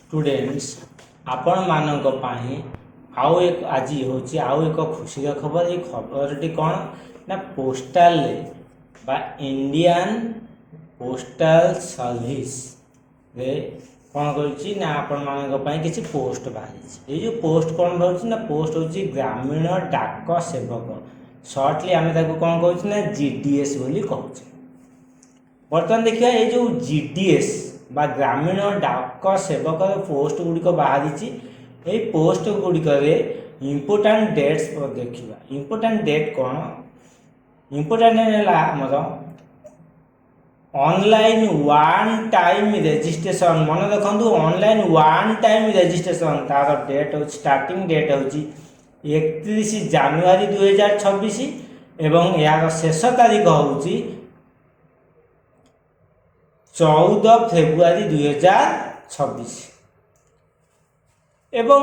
Students आपण मानक पाई आउ एक आज आउ एक खुशी खबर। ये खबरटी कौन ना पोस्टाल बा इंडियन पोस्टाल सर्विस रे कौन कर आपण मानक पाई किसी पोस्ट बाहरी। ये जो पोस्ट कौन रोच ना पोस्ट होची ग्रामीण डाक सेवक सर्टली आम कौन कहूँ ना जीडीएस बोली कहूँ। बर्तमान देखिए ये जो जीडीएस बा ग्रामीण डाक सेवक पोस्ट गुड़िक बाहरी। ये पोस्ट गुड़िक इम्पोर्टाट डेट्स देखा। इम्पोर्टाट डेट कौन इम्पोर्टाट आमर ऑनलाइन वन टाइम रजिस्ट्रेशन मन देखो ऑनलाइन वन टाइम रजिस्ट्रेशन तार डेट हो स्टार्टिंग डेट हूँ 31 जानुआरी 2026 एवं यार शेष तारीख हूँ 14 फेब्रुआरी 2026 एवं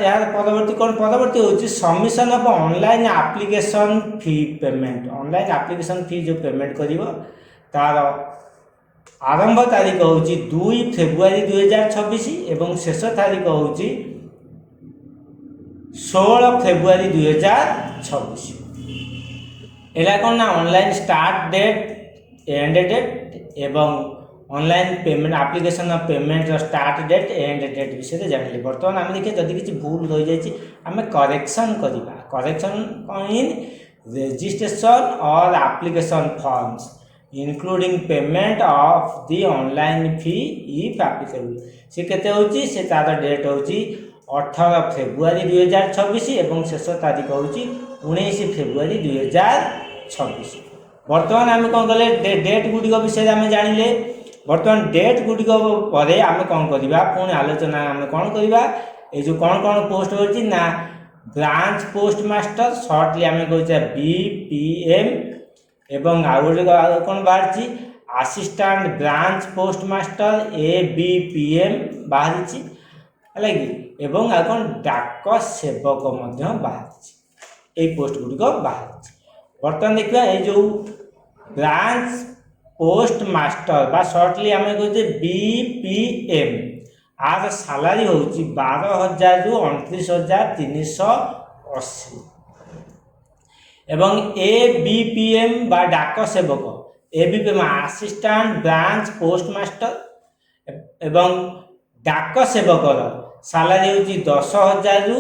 यार परवर्ती कौन परवर्ती हूँ submission of online application fee payment. Online application fee जो पेमेंट करिवो तार आरंभ तारीख हूँ 2 फेब्रुआरी 2026 एवं शेष तारीख हूँ 16 फेब्रुआरी 2026। एला कौन ना online start date end date एवं online payment application payment start date end date विषय जानिले। बर्तमान आम देखिए जदि किसी भूल रही जाए आम करेक्शन करवा। करेक्शन इन रजिस्ट्रेशन और application forms including payment of the online fee if applicable. सी केते होची से तार डेट होची 18 फेब्रुआरी 2026 एवं शेष तारीख होची 19 फेब्रुआरी 2026। बर्तमान आम कौन कले डेट गुड़िक विषय आम जानिले। बर्तमान डेट गुड़िक पर आम कौन करवा पुणी आलोचना आम कौन करवा। ये जो कौन कौन पोस्ट होची ना ब्रांच पोस्ट मास्टर सर्टली आम कहते बीपीएम एवं आउ गोटे कौन बाहरी assistant branch post master ABPM बाहरी है कि एवं आ कौन डाक सेवक बाहरी। ये पोस्ट गुड़िक बाहरी। बर्तमान देखा ये जो ब्रांच पोस्ट मास्टर बा सर्टली आम कहते बीपीएम आर सालारी हूँ 12,000 रु 29,380 एवं एबीपीएम बा डाक सेवक ABPM assistant branch post master एवं डाक सेवकर सालारी हूँ 10,000 रु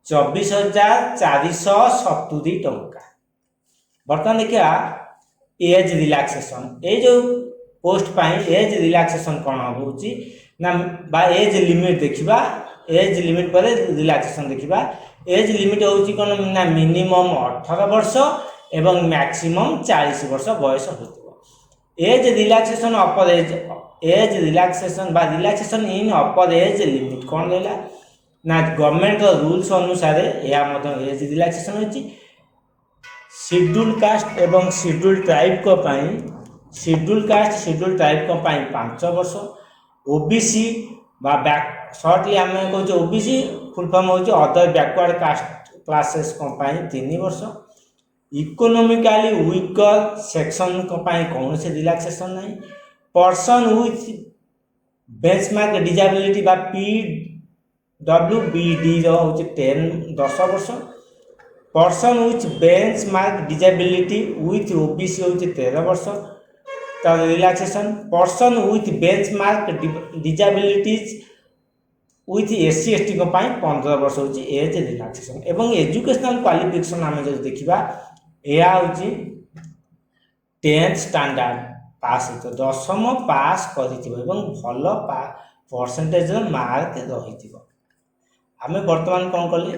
24,470 टंका। बर्तमान देखिए एज रिलैक्सेशन ये जो पोस्ट पाई एज रिलैक्सेशन कौन हो ना बा एज लिमिट देखा। एज लिमिट पर रिलैक्सेशन देखा। एज लिमिट हूँ कौन ना मिनिमम 18 वर्ष एवं मैक्सिमम 40 वर्ष बयस हो। Age relaxation upper age relaxation बा relaxation in upper age limit कौन रहा ना गवर्नमेंट रूल्स अनुसार यह एज रिलैक्सेशन होती। शेड्यूल कास्ट एवं शेड्यूल ट्राइब को पाई शेड्यूल कास्ट शेड्यूल ट्राइब को पाई 5 वर्ष ओबीसी बा बैक सर्टली आम कहे ओबीसी फुल फॉर्म हो अदर बैकवर्ड कास्ट क्लासेस को पाई 3 वर्ष। इकोनॉमिकली वीकर सेक्शन को पाई कौन से रिलैक्सेशन नहीं। पर्सन विथ बेंचमार्क डिजेबिलिटी बा पीडब्ल्यूबीडी हूँ 10 वर्ष। Person with benchmark disability with OBC हूँ 13 वर्ष तार relaxation. Person with benchmark disabilities with SC ST को 15 वर्ष हूँ एज रिलैक्सेशन। एवं एजुकेशनल क्वालिफिकेशन आम जो देखा यह हूँ 10th स्टैंडर्ड पास हो 10th पास कर भल परसेंटेज मार्क रही। आम बर्तमान कौन कले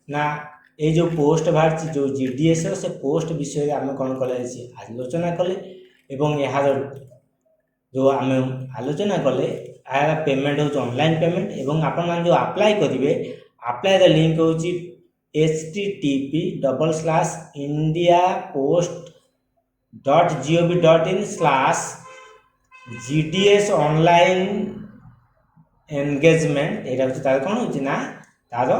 ना ये जो पोस्ट बाहर जो जीडीएस से पोस्ट विषय आम कौन कले आलोचना कले एवं यार जो आम आलोचना कले यार पेमेंट हो ऑनलाइन पेमेंट एवं आपण जो अप्लाई करेंगे अप्लाई लिंक हूँ http://indiapost.gov.in/gds ऑनलाइन एंगेजमेंट यहाँ हूँ तार कौन हो ना तार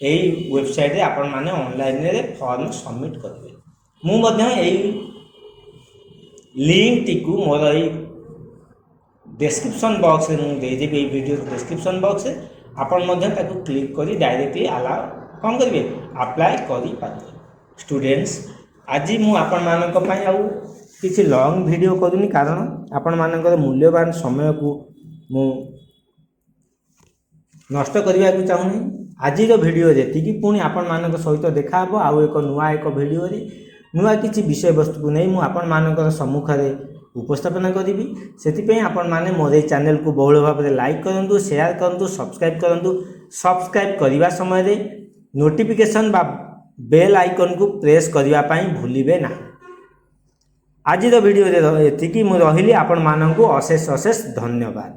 यही वेबसाइट आपण मैंने ऑनलाइन रे फॉर्म सबमिट करेंगे। मुझे लिंक टी मोर ଡେସ୍କ୍ରିପ୍ସନ୍ ବକ୍ସରେ ମୁଁ ଦେଇଦେବି ଏଇ ଭିଡ଼ିଓ ଡେସ୍କ୍ରିପ୍ସନ୍ ବକ୍ସରେ ଆପଣ ମଧ୍ୟ ତାକୁ କ୍ଲିକ୍ କରି ଡାଇରେକ୍ଟଲି ଆଲାଉ କ'ଣ କରିବେ ଆପ୍ଲାଏ କରିପାରିବେ। ଷ୍ଟୁଡେଣ୍ଟସ୍ ଆଜି ମୁଁ ଆପଣମାନଙ୍କ ପାଇଁ ଆଉ କିଛି ଲଙ୍ଗ୍ ଭିଡ଼ିଓ କରୁନି କାରଣ ଆପଣମାନଙ୍କର ମୂଲ୍ୟବାନ ସମୟକୁ ମୁଁ ନଷ୍ଟ କରିବାକୁ ଚାହୁଁନି। ଆଜିର ଭିଡ଼ିଓରେ ଏତିକି, ପୁଣି ଆପଣମାନଙ୍କ ସହିତ ଦେଖା ହେବ ଆଉ ଏକ ଭିଡ଼ିଓରେ ନୂଆ କିଛି ବିଷୟବସ୍ତୁକୁ ନେଇ ମୁଁ ଆପଣମାନଙ୍କର ସମ୍ମୁଖରେ ଉପସ୍ଥାପନ କରିବି। ସେଥିପାଇଁ ଆପଣମାନେ ମୋର ଏହି ଚ୍ୟାନେଲକୁ ବହୁଳ ଭାବରେ ଲାଇକ୍ କରନ୍ତୁ, ସେୟାର କରନ୍ତୁ, ସବସ୍କ୍ରାଇବ୍ କରନ୍ତୁ। ସବସ୍କ୍ରାଇବ୍ କରିବା ସମୟରେ ନୋଟିଫିକେସନ୍ ବା ବେଲ୍ ଆଇକନ୍କୁ ପ୍ରେସ୍ କରିବା ପାଇଁ ଭୁଲିବେ ନାହିଁ। ଆଜିର ଭିଡ଼ିଓରେ ଏତିକି, ମୁଁ ରହିଲି। ଆପଣମାନଙ୍କୁ ଅଶେଷ ଅଶେଷ ଧନ୍ୟବାଦ।